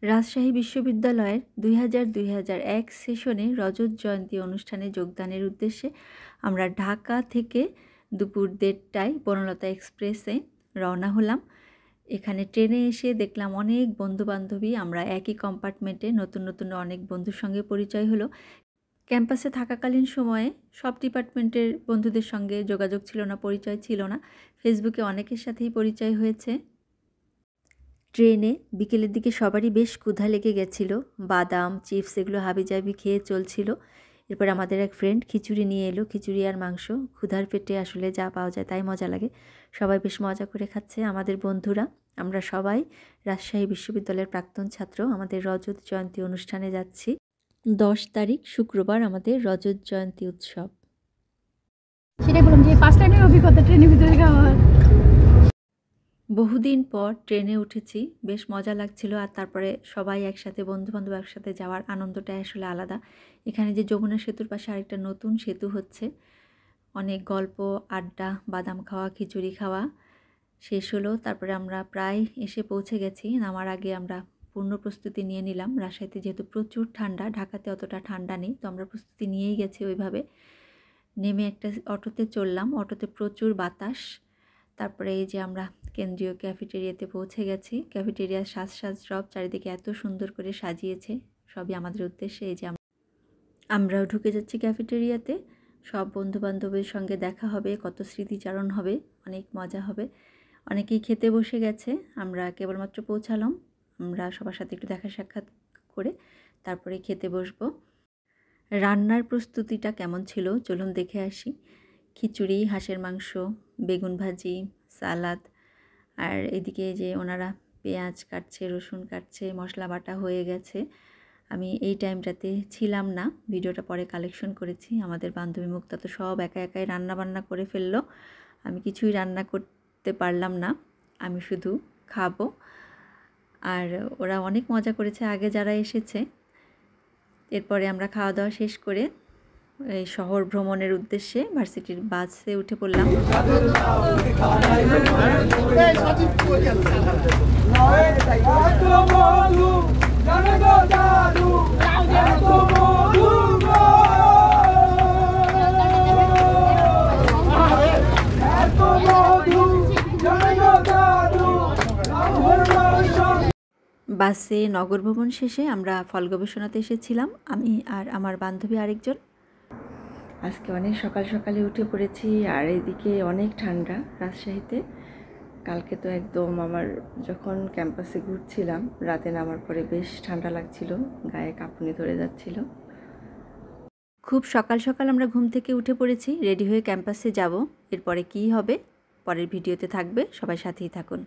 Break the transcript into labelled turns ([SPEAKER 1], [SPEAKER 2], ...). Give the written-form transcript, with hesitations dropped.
[SPEAKER 1] রাজশাহী বিশ্ববিদ্যালয়ের ২০০০-২০০১ সেশনে রজত জয়ন্তী অনুষ্ঠানে যোগদানের উদ্দেশ্যে আমরা ঢাকা থেকে দুপুর ১:৩০টায় বনলতা এক্সপ্রেসে রওনা হলাম। এখানে ট্রেনে এসে দেখলাম অনেক বন্ধুবান্ধবী, আমরা একই কম্পার্টমেন্টে, নতুন নতুন অনেক বন্ধুর সঙ্গে পরিচয় হলো। ক্যাম্পাসে থাকাকালীন সময়ে সব ডিপার্টমেন্টের বন্ধুদের সঙ্গে যোগাযোগ ছিল না, পরিচয় ছিল না। ফেসবুকে অনেকের সাথেই পরিচয় হয়েছে। ট্রেনে বিকেলের দিকে সবারই বেশ ক্ষুধা লেগে গেছিল, বাদাম চিপস এগুলো হাবিজাবি খেয়ে চলছিল। এরপর আমাদের এক ফ্রেন্ড খিচুড়ি নিয়ে এলো, খিচুড়ি আর মাংস। ক্ষুধার পেটে আসলে যা পাওয়া যায় তাই মজা লাগে। সবাই বেশ মজা করে খাচ্ছে আমাদের বন্ধুরা। আমরা সবাই রাজশাহী বিশ্ববিদ্যালয়ের প্রাক্তন ছাত্র। আমাদের রজত জয়ন্তী অনুষ্ঠানে যাচ্ছি। 10 তারিখ শুক্রবার আমাদের রজত জয়ন্তী উৎসব।
[SPEAKER 2] সেটাই বললাম যে ফার্স্ট টাইমের অভিজ্ঞতা ট্রেনের ভিতরে খাওয়ার।
[SPEAKER 1] বহুদিন পর ট্রেনে উঠেছি, বেশ মজা লাগছিল। আর তারপরে সবাই একসাথে, বন্ধুবান্ধব একসাথে যাওয়ার আনন্দটাই আসলে আলাদা। এখানে যে যমুনা সেতুর পাশে আরেকটা নতুন সেতু হচ্ছে, অনেক গল্প, আড্ডা, বাদাম খাওয়া, খিচুড়ি খাওয়া শেষ হলো। তারপরে আমরা প্রায় এসে পৌঁছে গেছি। নামার আগে আমরা পূর্ণ প্রস্তুতি নিয়ে নিলাম। রাজশাহীতে যেহেতু প্রচুর ঠান্ডা, ঢাকাতে অতটা ঠান্ডা নেই, তো আমরা প্রস্তুতি নিয়েই গেছি ওইভাবে। নেমে একটা অটোতে চললাম, অটোতে প্রচুর বাতাস। তারপরে এই যে আমরা কেন্দ্রীয় ক্যাফেটেরিয়াতে পৌঁছে গেছি। ক্যাফেটেরিয়ার সাজ চারিদিকে এত সুন্দর করে সাজিয়েছে, সবই আমাদের উদ্দেশ্যে। এই যে আমরাও ঢুকে যাচ্ছি ক্যাফেটেরিয়াতে। সব বন্ধুবান্ধবের সঙ্গে দেখা হবে, কত স্মৃতিচারণ হবে, অনেক মজা হবে। অনেকেই খেতে বসে গেছে, আমরা কেবলমাত্র পৌঁছালাম। আমরা সবার সাথে একটু দেখা সাক্ষাৎ করে তারপরে খেতে বসবো। রান্নার প্রস্তুতিটা কেমন ছিল চলুন দেখে আসি। খিচুড়ি, হাঁসের মাংস, বেগুন ভাজি, সালাদ, আর এদিকে যে ওনারা পেঁয়াজ কাটছে, রসুন কাটছে, মশলা বাটা হয়ে গেছে। আমি এই টাইমটাতে ছিলাম না, ভিডিওটা পরে কালেকশন করেছি। আমাদের বান্ধবী মুক্তা তো সব একা একাই রান্না বান্না করে ফেললো। আমি কিছুই রান্না করতে পারলাম না, আমি শুধু খাবো। আর ওরা অনেক মজা করেছে আগে যারা এসেছে। এরপরে আমরা খাওয়া দাওয়া শেষ করে এই শহর ভ্রমণের উদ্দেশ্যে ভার্সিটির বাসে উঠে পড়লাম। বাসে নগর ভ্রমণ শেষে আমরা ফল গবেষণাতে এসেছিলাম, আমি আর আমার বান্ধবী আরেকজন। আজকে অনেক সকাল সকালে উঠে পড়েছি, আর এদিকে অনেক ঠান্ডা রাজশাহীতে। কালকে তো একদম আমার যখন ক্যাম্পাসে ঘুরছিলাম, রাতে নামার পরে বেশ ঠান্ডা লাগছিল, গায়ে কাঁপুনি ধরে যাচ্ছিল। খুব সকাল সকাল আমরা ঘুম থেকে উঠে পড়েছি, রেডি হয়ে ক্যাম্পাসে যাব। এরপরে কী হবে পরের ভিডিওতে থাকবে, সবাই সাথেই থাকুন।